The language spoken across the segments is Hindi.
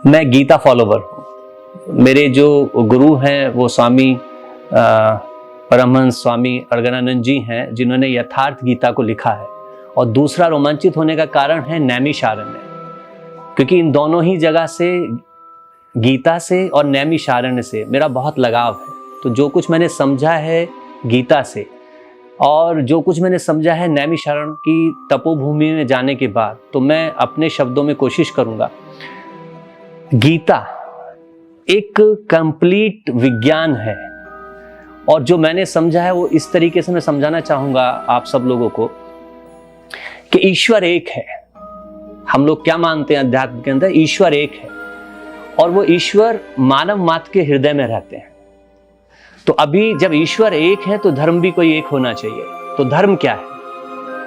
मैं गीता फॉलोवर हूँ। मेरे जो गुरु हैं वो स्वामी परमहंस स्वामी अर्गनानंद जी हैं, जिन्होंने यथार्थ गीता को लिखा है। और दूसरा रोमांचित होने का कारण है नैमिषारण्य, क्योंकि इन दोनों ही जगह से, गीता से और नैमिषारण्य से मेरा बहुत लगाव है। तो जो कुछ मैंने समझा है गीता से और जो कुछ मैंने समझा है नैमिषारण्य की तपोभूमि में जाने के बाद, तो मैं अपने शब्दों में कोशिश करूंगा। गीता एक कंप्लीट विज्ञान है और जो मैंने समझा है वो इस तरीके से मैं समझाना चाहूंगा आप सब लोगों को कि ईश्वर एक है। हम लोग क्या मानते हैं अध्यात्म के अंदर? ईश्वर एक है और वो ईश्वर मानव मात्र के हृदय में रहते हैं। तो अभी जब ईश्वर एक है तो धर्म भी कोई एक होना चाहिए। तो धर्म क्या है?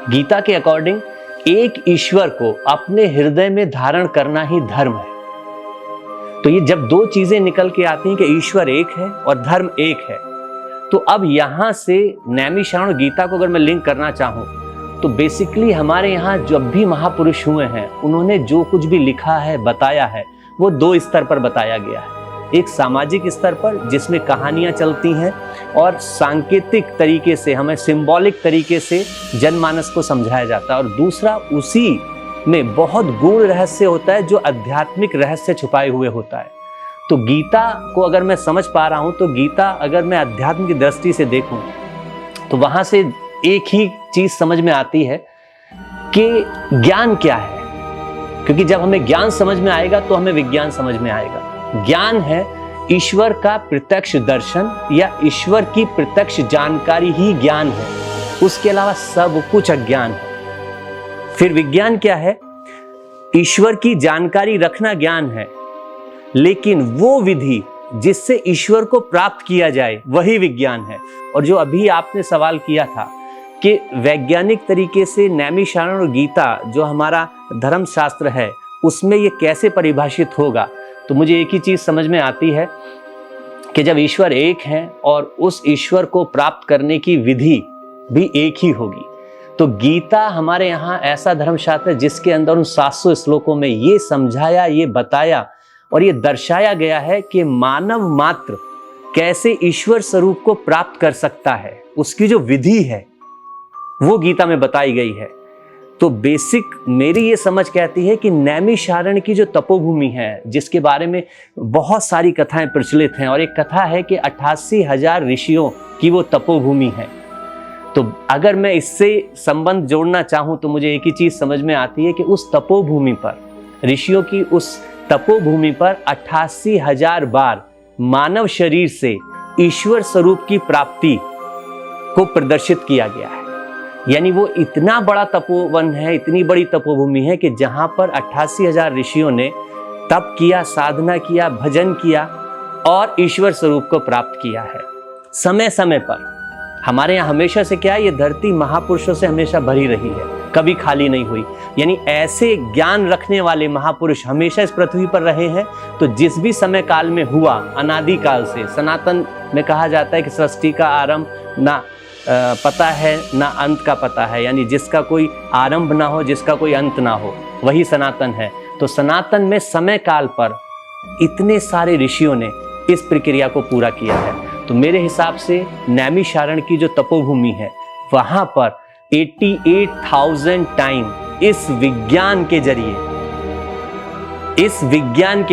गीता के अकॉर्डिंग एक ईश्वर को अपने हृदय में धारण करना ही धर्म है। तो ये जब दो चीजें निकल के आती हैं कि ईश्वर एक है और धर्म एक है, तो अब यहां से नैमिषारण्य गीता को अगर मैं लिंक करना चाहूं तो बेसिकली हमारे यहाँ जब भी महापुरुष हुए हैं उन्होंने जो कुछ भी लिखा है, बताया है, वो दो स्तर पर बताया गया है। एक सामाजिक स्तर पर जिसमें कहानियां चलती हैं और सांकेतिक तरीके से, हमें सिंबॉलिक तरीके से जनमानस को समझाया जाता है, और दूसरा उसी में बहुत गूढ़ रहस्य होता है जो आध्यात्मिक रहस्य छुपाए हुए होता है। तो गीता को अगर मैं समझ पा रहा हूं तो गीता अगर मैं अध्यात्म की दृष्टि से देखूं तो वहां से एक ही चीज समझ में आती है कि ज्ञान क्या है। क्योंकि जब हमें ज्ञान समझ में आएगा तो हमें विज्ञान समझ में आएगा। ज्ञान है ईश्वर का प्रत्यक्ष दर्शन या ईश्वर की प्रत्यक्ष जानकारी ही ज्ञान है, उसके अलावा सब कुछ अज्ञान है। फिर विज्ञान क्या है? ईश्वर की जानकारी रखना ज्ञान है, लेकिन वो विधि जिससे ईश्वर को प्राप्त किया जाए वही विज्ञान है। और जो अभी आपने सवाल किया था कि वैज्ञानिक तरीके से नैमिषारण्य और गीता जो हमारा धर्मशास्त्र है उसमें ये कैसे परिभाषित होगा, तो मुझे एक ही चीज समझ में आती है कि जब ईश्वर एक है और उस ईश्वर को प्राप्त करने की विधि भी एक ही होगी। तो गीता हमारे यहाँ ऐसा धर्मशास्त्र है जिसके अंदर उन 700 श्लोकों में ये समझाया, ये बताया और ये दर्शाया गया है कि मानव मात्र कैसे ईश्वर स्वरूप को प्राप्त कर सकता है। उसकी जो विधि है वो गीता में बताई गई है। तो बेसिक मेरी ये समझ कहती है कि नैमिषारण्य की जो तपोभूमि है, जिसके बारे में बहुत सारी कथाएं प्रचलित हैं, और एक कथा है कि 88,000 ऋषियों की वो तपोभूमि है। तो अगर मैं इससे संबंध जोड़ना चाहूं तो मुझे एक ही चीज समझ में आती है कि उस तपोभूमि पर, ऋषियों की उस तपोभूमि पर 88,000 बार मानव शरीर से ईश्वर स्वरूप की प्राप्ति को प्रदर्शित किया गया है। यानी वो इतना बड़ा तपोवन है, इतनी बड़ी तपोभूमि है कि जहां पर 88,000 ऋषियों ने तप किया, साधना किया, भजन किया और ईश्वर स्वरूप को प्राप्त किया है। समय समय पर हमारे यहाँ हमेशा से क्या है, ये धरती महापुरुषों से हमेशा भरी रही है, कभी खाली नहीं हुई। यानी ऐसे ज्ञान रखने वाले महापुरुष हमेशा इस पृथ्वी पर रहे हैं। तो जिस भी समय काल में हुआ, अनादि काल से, सनातन में कहा जाता है कि सृष्टि का आरंभ ना पता है ना अंत का पता है। यानी जिसका कोई आरंभ ना हो, जिसका कोई अंत ना हो, वही सनातन है। तो सनातन में समय काल पर इतने सारे ऋषियों ने इस प्रक्रिया को पूरा किया है। तो मेरे हिसाब से नैमिषारण्य की जो तपोभूमि है वहां पर 88,000 टाइम इस विज्ञान के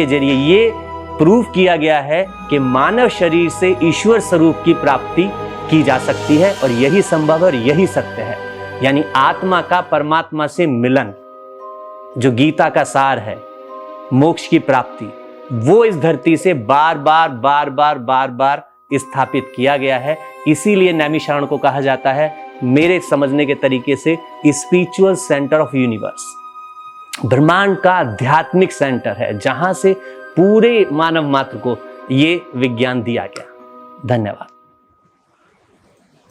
जरिए ये प्रूव किया गया है कि मानव शरीर से ईश्वर स्वरूप की प्राप्ति की जा सकती है, और यही संभव और यही सत्य है। यानी आत्मा का परमात्मा से मिलन, जो गीता का सार है, मोक्ष की प्राप्ति, वो इस धरती से बार बार स्थापित किया गया है। इसीलिए नैमिषारण्य को कहा जाता है, मेरे समझने के तरीके से, स्पिरिचुअल सेंटर ऑफ यूनिवर्स, ब्रह्मांड का आध्यात्मिक सेंटर है, जहां से पूरे मानव मात्र को ये विज्ञान दिया गया। धन्यवाद।